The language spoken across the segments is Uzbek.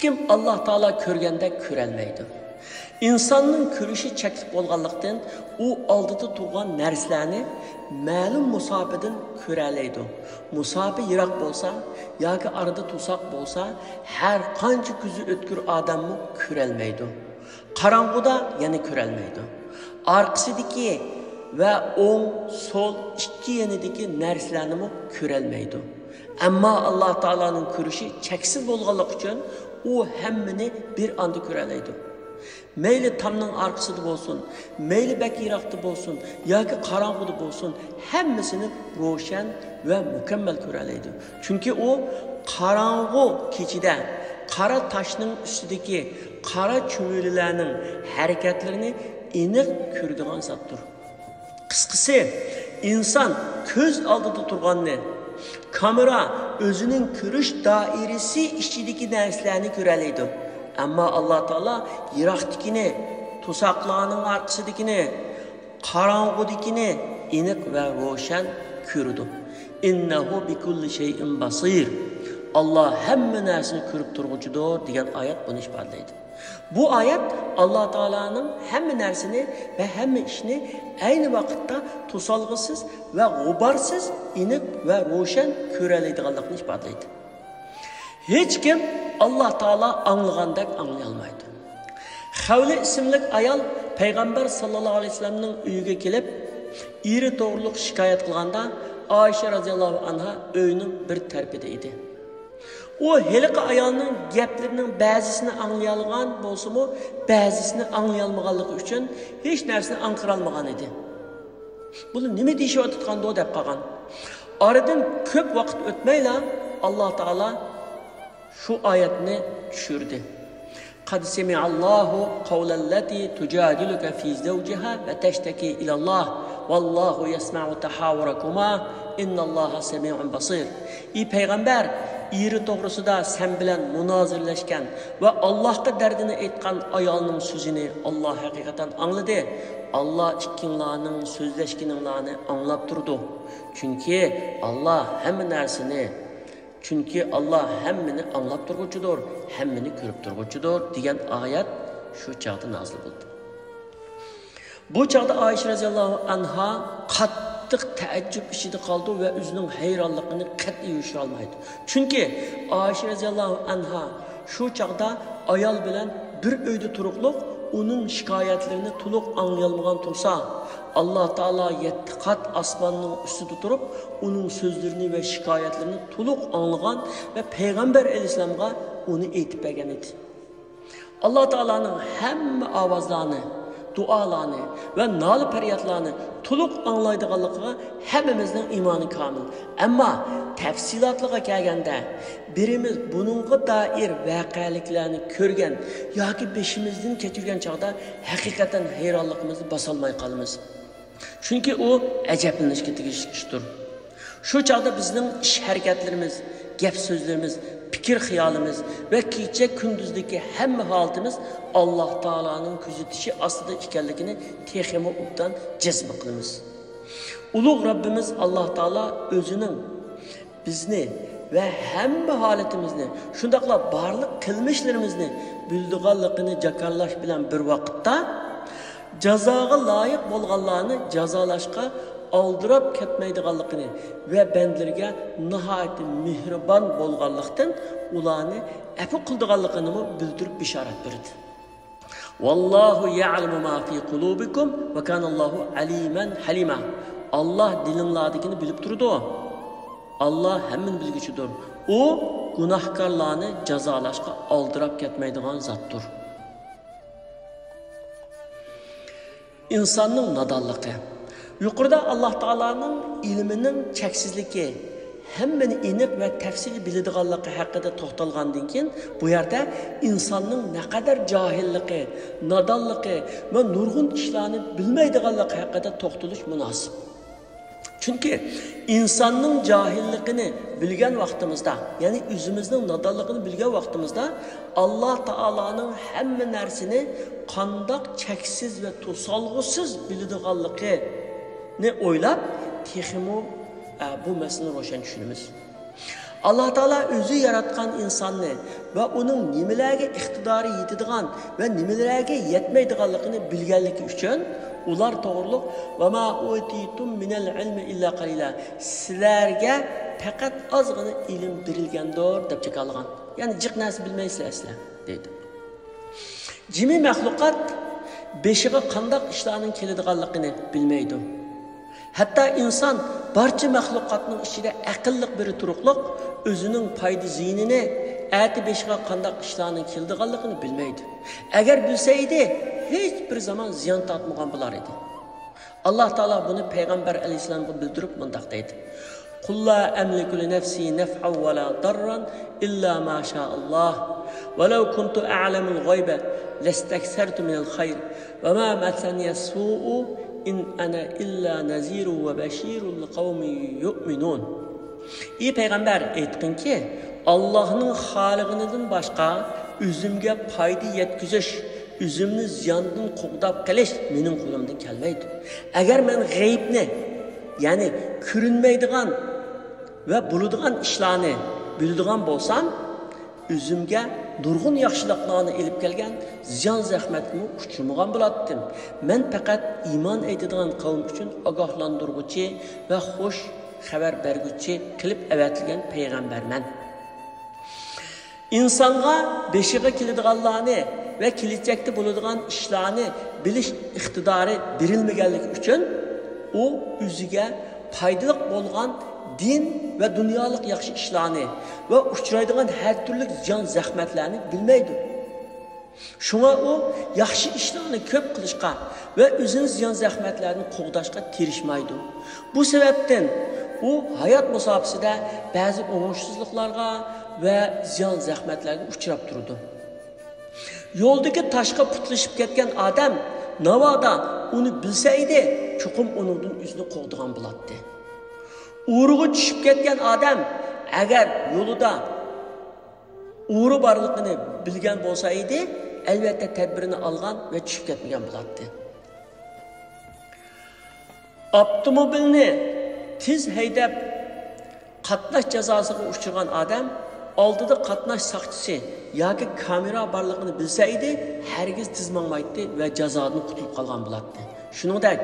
kim Allah Taala ko'rganda ko'rolmaydi. İnsanның ko'rishi cheklik bo'lganlikdan u oldida turgan narsalarni ma'lum musofadan ko'ralaydi. Musofa yiroq bo'lsa yoki arada tursak bo'lsa, har qancha ko'zi o'tkir odamni ko'rolmaydi. Qarong'uda yana ko'rolmaydi. Orqasidagi va o'ng, so'l ikki yanidagi narsalarni ko'rolmaydi. Ammo Alloh taolaning ko'rishi cheksiz bo'lganligi uchun u hammani bir anda ko'ralaydi. Meyli tamның arkasında olsun, meyli bek yirakta olsun, yoki qarong'uda olsun, hammasini ro'shan ve mükemmel ko'ralaydi. Çünkü o qarong'u kechida qora toshning ustidagi qora cho'mililarning harakatlarini aniq ko'radigan zotdir. Qisqasi, inson ko'z oldida turganni kamera o'zining ko'rish doirasi ichidagi narsalarni ko'ralaydi. Ama Allah Taala yiroqdikini, to'saqlarning orqasidagini, qarong'udikini aniq va ro'shan ko'radi. Innahu bikulli shay'in basir. Allah hamma narsani ko'rib turg'uchidir degan oyat buni ifodalaydi. Bu oyat Allah Taolaning hamma narsani va hamma ishni ayni vaqtda to'solg'isiz va g'uborsiz aniq va ro'shan ko'ralaydiganligini ifodalaydi. Hech kim Allah Taala anlagandek anlayolmaydi. Xavli ismli ayol Payg'ambar sallallohu alayhi vasallamning uyiga kelib, eri to'g'riliq shikoyat qilganda Oysha radhiyallohu anha uyning bir tarafida edi. O heliqi ayolning gaplarining ba'zisini anglay olgan bo'lsa-mu, ba'zisini anglay olmaganligi uchun hech narsani anqira olmagan edi. Buni nima deyishayotgandi deb qolgan. Oradan ko'p vaqt o'tmayla Alloh taolo şu ayetini düşürdü. قد سمع الله قول التي تجادلك في زوجها وتشتكي إلى الله والله يسمع تحاوركما إن الله سميع بصير. Peygamber iri doğrusunda sen bilen münazirleşken ve Allah'a derdini etken ayalının sözünü Allah hakikaten anladı. Allah ikkinlarının sözleşkinlerini anlap durdu. Çünkü Allah hem nersini Çünkü Allah hemmini anlap turgucudur, hemmini körüp turgucudur degan ayet şu çağda nazil buldu. Bu çağda Ayşe radhiyallohu anha qattiq teəccüb içinde kaldı ve özünün hayranlığını qat'iy yo'shira olmaydi. Çünkü Ayşe radhiyallohu anha şu çağda ayol bilan bir uyda turuqliq onun şikayetlerini to'liq anlayolmagan tursa, Allah Taala 7 qat osmonning ustida turib, uning so'zlarini va shikoyatlarini to'liq anglagan va Payg'ambar alayhisolamga uni aytib bergan edi. Allah Taolaning hamma ovozlarini, duolarni va noli faryodlarni to'liq anglaydiganligiga hammamizning iymoni komil. Ammo tafsilotlarga kelganda birimiz buningga doir voqealiklarni ko'rgan yoki beshimizdan kechirgan chog'da haqiqatan hayronligimizni bosolmay qolamiz. Çünkü o ajablanishga tegishli ishdir. Shu chog'da bizning ish harakatlarimiz, gap so'zlarimiz, fikir xiyolimiz ve kecha kunduzdagi hamma holatimiz Alloh taolaning kuzatishi ostida ekanligini texmo ubdan jazm qilamiz. Ulug' Rabbimiz Alloh taolo o'zining bizni ve hamma holatimizni, shundaqla barliq qilmishlarimizni bildiganligini jakarlash bilan bir vaqtda jazoga loyiq bo'lganlarni jazolashga oldirab ketmaydiganligini ve bendlerge nihoyat mehribon bo'lganlikdan ularni afu qildiganligini bildirib bishorat berdi. Vallohu ya'lamu ma fi qulubikum va kanallohu aliman halima. Allah dilinglardagini bilib turdi. Allah hammani bilguchidir. O gunohkorlarni jazolashga oldirab ketmaydigan zotdir. İnsanın nadallığı. Yuqorida Allah Taolaning ilmining cheksizligi, hammani aniq va tafsili biladiganligi haqida to'xtalgandan keyin bu yerda insonning naqadar johilligi, nadonligi va nurg'un ishlarni bilmaydiganligi haqida to'xtalish munosib. Çünkü insanın cahilliğini bilgen vaktimizde, yani özümüzün nadallıqını bilgen vaktimizde Allah Taala'nın hemme nersini qandaq çeksiz ve to'solg'usiz biladiganligini o'ylab, texmo bu meseleni ro'shan tushunamiz. Allah Taala özü yaratgan insonni va uning nimalarga iqtidori yetadigan va nimalarga yetmaydiganligini bilganligi uchun ular to'g'riliq va ma utitum minal ilmi illa qalila. Sizlarga faqat ozgina ilm berilgandir deb chiqargan. Ya'ni jiq narsa bilmaysizlar sizlar dedi. Jimi mahluqat beshiga qandoq ishlarning keladiganligini bilmaydi. Hatta inson barcha mahluqotning ichida aqlliq biri turuqliq o'zining foyda ziynini ati beshiga qandoq ishlarning keladiganligini bilmaydi. Agar bilsa edi, hech bir zaman ziyon tortmagan bo'lar edi. Alloh taolo buni payg'ambar alayhisolamga bildirib mundaq deydi: "Qul la amliku li nafsi naf'an wa la darran illa ma sha Allah. Wa law kuntu a'lamu al-ghayba lastakthartu min al-khayr wa ma massani as-su'u in ana illa naziru va bashirul liqavmin yu'minun." Ey payg'ambar aytqinki, Allohning xoliqinidan boshqa o'zimga foyda yetkazish, o'zimni ziyondan qo'g'dab qilish mening qo'limdan kelmaydi. Agar men g'aybni, ya'ni ko'rinmaydigan va bo'ladigan ishlarni biladigan bo'lsam, o'zimga nurg'un yaxshiliklarni elib kelgan ziyon zahmatni uchirmagan bo'lardim. Men faqat iymon aytadigan qavm uchun ogohlantiruvchi va xush xabar berguvchi qilib avatilgan payg'ambarman. İnsonga beshiga keladiganlarni va kelajakda bo'ladigan ishlarni bilish iqtidori berilmaganligi uchun u o'ziga foydali bo'lgan din va dunyolik yaxshi ishlarni va uchraydigan har turli ziyon zahmatlarni bilmaydi. Shunga u yaxshi ishlarni ko'p qilishga va o'zining ziyon zahmatlarini qo'g'dashga tirishmaydi. Bu sababdan u hayot musobaqasida ba'zi o'ng'ishsizliklarga va ziyon zahmatlarga uchrab turdi. Yo'ldagi toshga putlashib ketgan odam navoda uni bilsa edi, chuqum uningdan o'zini qo'g'digan bo'lardi. Uruga tushib ketgan odam agar yo'lida uri borligini bilgan bo'lsa edi, albatta tadbirini olgan va tushib ketmagan bo'lardi. Avtomobilni tez haydab qatnash jazosiga uchragan odam oldida qatnash soqchisi yoki kamera borligini bilsa edi, hargiz tez mangmaydi va jazodan qutulib qolgan bo'lardi. Shuningdek,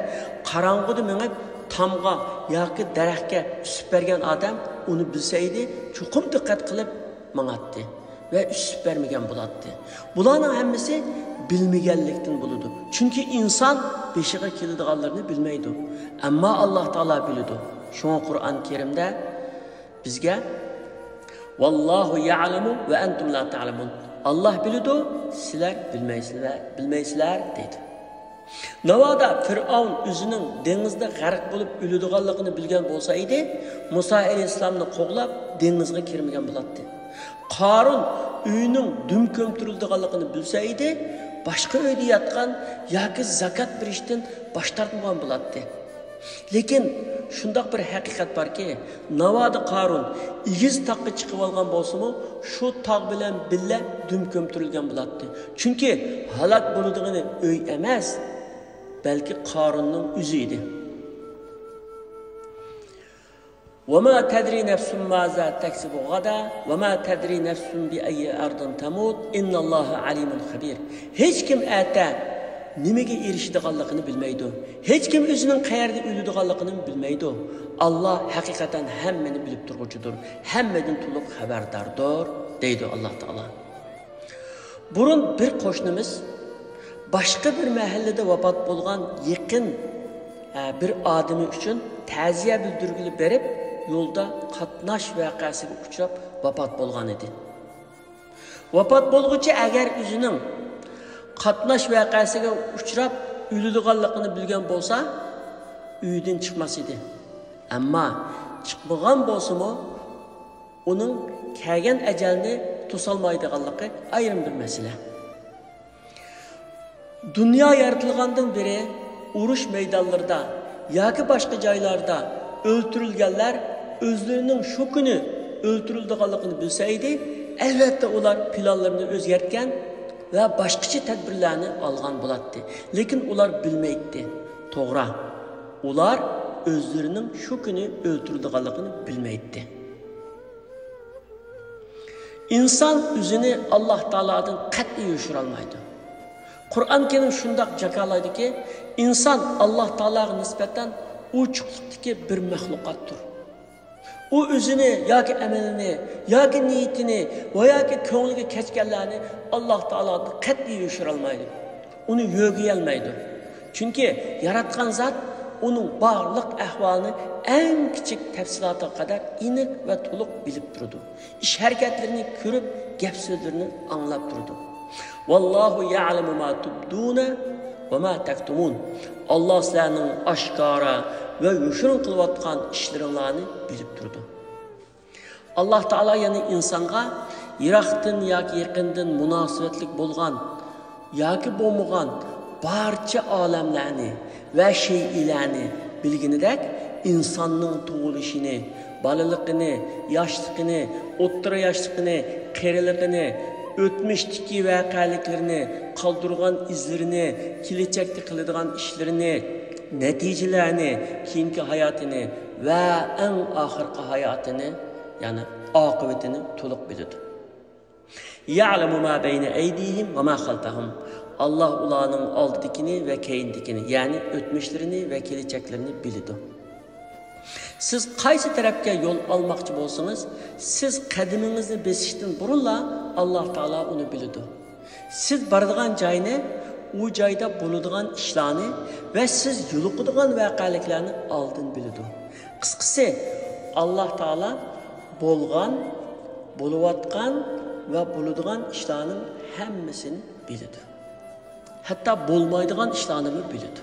qorong'uda minib tamga yoki daraxtga tushib bergan odam uni bilsa edi, chuqur diqqat qilib mang'atdi va tushib bermagan bo'lardi. Bularning hammasi bilmaganlikdan bo'ladi. Chunki inson beshiga keladiganlarni bilmaydi. Ammo Alloh taolo biladi. Shunga Qur'on Karimda bizga Vallahu ya'lamu va antum la ta'lamun. Alloh biladi, sizlar bilmaysizlar dedi. Navoda Fir'avn o'zining dengizda g'arq bo'lib o'ladiganligini bilgan bo'lsa edi, Musa alayhisolamni qo'g'lab dengizga kirmagan bo'lardi. Qarun uyining dum ko'mtirilganligini bilsa edi, boshqa uyda yotgan yoki zakat berishdan bosh tortmagan bo'lardi. Lekin shundoq bir haqiqat borki, navoda Qarun igiz taqqa chiqib olgan bo'lsa-mu, shu tog' bilan billa dum ko'mtirilgan bo'lardi. Chunki halok bo'ladigani uy emas, balki Qarunning o'zi edi. وَمَا تَدْرِي نَفْسٌ مَاذَا تَكْسِبُ غَدًا وَمَا تَدْرِي نَفْسٌ بِأَيِّ أَرْضٍ تَمُوتُ إِنَّ اللَّهَ عَلِيمٌ خَبِيرٌ. Hech kim ata nimaga erishadiganligini bilmaydi. Hech kim o'zining qayerda o'ladiganligini bilmaydi. Alloh haqiqatan hammani bilib turguchidir, hammadan to'liq xabardordir, deydi Alloh taolo. Burun bir qo'shnimiz boshqa bir mahallada vafot bo'lgan yaqin bir odami uchun ta'ziya bildirgili berib, yo'lda qatnash voqeasiga uchrab vafot bo'lgan edi. Vafot bo'lguncha agar o'zining qatnash voqeasiga uchrab o'ladiganligini bilgan bo'lsa, uydan chiqmas edi. Ammo chiqmagan bo'lsa-mu, uning kelgan ajalni to'solmaydiganligi ayrim bir masala. Dunyo yaratilgandan beri urush maydonlarida yoki boshqa joylarda o'ldirilganlar o'zlarining shu kuni o'ldirilganligini bilsa edi, albatta ular planlarini o'zgartgan va boshqacha tadbirlarni olgan bo'lardi. Lekin ular bilmaydi. To'g'ri. Ular o'zlarining shu kuni o'ldirilganligini bilmaydi. İnsan o'zini Alloh taolodan qat'iy yo'shirolmaydi. Qur'on Kerim shundoq jakalaydi-ki, inson Alloh taologa nisbatan uchuqlikdagi bir maxluqotdir. U o'zini yoki amalini, yoki niyatini va yoki ko'ngliga kechganlarni Alloh taolodan qat'iy yo'shirolmaydi. Uni yo'g'iy olmaydi. Chunki yaratgan zot uning barliq ahvolini eng kichik tafsilotiga qadar aniq va to'liq bilib turadi. Ish harakatlarini ko'rib, gap so'zlarini anglab turadi. Vallohu ya'lamu ma tubduna va ma taktumun. Alloh sizlarning oshkora va yoshirin qilayotgan ishlaringlarni bilib turadi. Alloh taolo yana insonga yiroqdan yoki yaqindan munosabatlik bo'lgan yoki bo'lmagan barcha olamlarni va shaylarni bilginidek insonning tug'ilishini, bolaligini, yoshligini, o'rta yoshligini, qariligini, o'tmishdagi voqealarni, qoldirgan izlarini, kelajakda qiladigan ishlarini, natijalarini, keyingi hayotini va eng oxirgi hayotini, ya'ni oqibatini to'liq biladi. Ya'lamu ma bayna aydihim va ma khalfahum. Allah ularning oldidikini va keyindikini, ya'ni o'tmishlarini va kelajaklarini biladi. Siz qaysi tarafga yo'l olmoqchi bo'lsangiz, siz qadamingizni besishdan burunla Alloh taolo uni biladi. Siz boradigan joyni, u joyda bo'ladigan ishlarni va siz yo'liqadigan voqealiklarni oldin biladi. Qisqasi, Alloh taolo bo'lgan, bo'layotgan va bo'ladigan ishlarning hammasini biladi. Hatta bo'lmaydigan ishlarni biladi.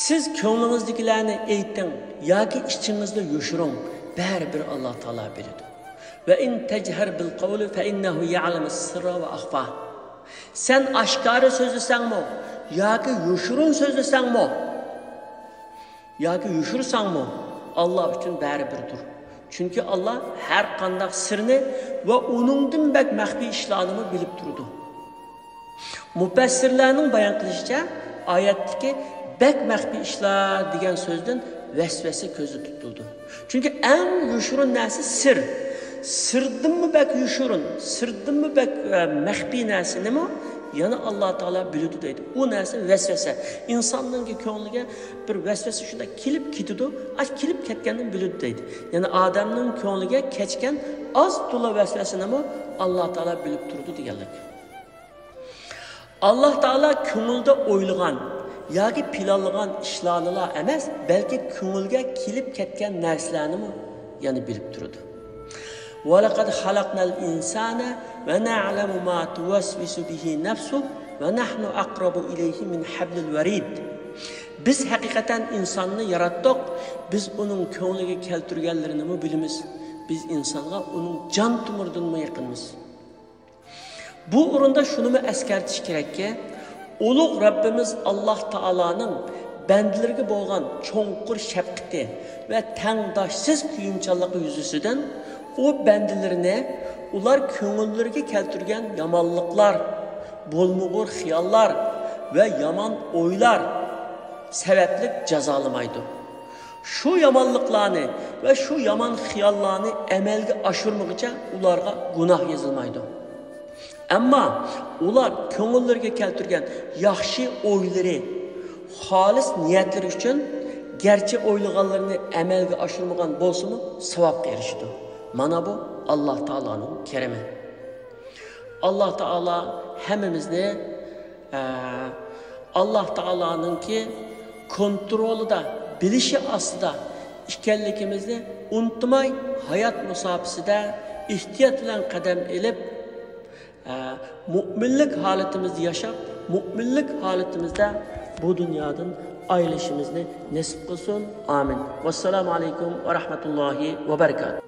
Siz ko'nglingizdaglarni ayting yoki ichingizda yoshiring, baribir Alloh taolo biladi. Va in tajhar bil qawli fa innahu ya'lamu sirra va akhfa. Sen oshkora so'zlasangmi yoki yoshirin so'zlasangmi yoki yoshirsangmi, Alloh uchun baribirdir. Chunki Alloh har qanday sirni va uningdan bak maxfiy ishlarni bilib turadi. Mufassirlarning bayon qilishicha, oyatdagi bak maxfiy ishlar degan so'zdan vasvasa ko'zi tutildi. Chunki eng yoshirin narsa sir. Sirdinmi bak yoshirin, sirdinmi bak maxfiy narsa nima? Yana Alloh taolo biladi deydi. U narsa vasvasa. Insonning ko'ngliga bir vasvasa shunda kelib ketadi, kelib ketganini biladi deydi. Yana odamning ko'ngliga kechgan oz to'la vasvasa nima? Alloh taolo bilib turdi deganlik. Alloh taolo ko'ngilda o'ylagan yoki planlagan ishlarni emas, balki ko'ngilga kelib ketgan narsalarni yana bilib turadi. Wa laqad xalaqnal insana va na'lamu ma tuwaswisu bihi nafsu va nahnu aqrabu ilayhi min hablil warid. Biz haqiqatan insonni yaratdik, biz uning ko'ngliga keltirganlarini bilamiz. Biz insonga uning jon tomiridan yaqinmiz. Bu o'rinda shuni eskartish kerakki, ulug' Rabbimiz Alloh taolaning bandalariga bo'lgan cho'nqur shafqati va tangdoshsiz kuyimchanligi yuzasidan u bandalarini ular ko'ngillariga keltirgan yomonliklar, bo'lmag'ur xiyollar va yomon o'ylar sababli jazolamaydi. Shu yomonliklarni va shu yomon xiyollarni amalga oshirmoqcha ularga gunoh yozilmaydi. Ammo ular ko'ngillariga keltirgan yaxshi o'ylari, xolis niyatlari uchun garchi o'ylaganlarini amalga oshirmagan bo'lsa-mu, savobga erishdi. Mana bu Alloh taoloning kerami. Alloh taolo hammamizni Alloh taoloninki kontrolida, bilishi ostida ekanligimizni unutmay, hayot musofasida ehtiyot bilan qadam ilib mu'minlik holatimizni yashab, mu'minlik holatimizda bu dunyodan ayrılishimizni nasib qilsin. Amin. Vassalamu alaykum va rahmatullohi va barakatuh.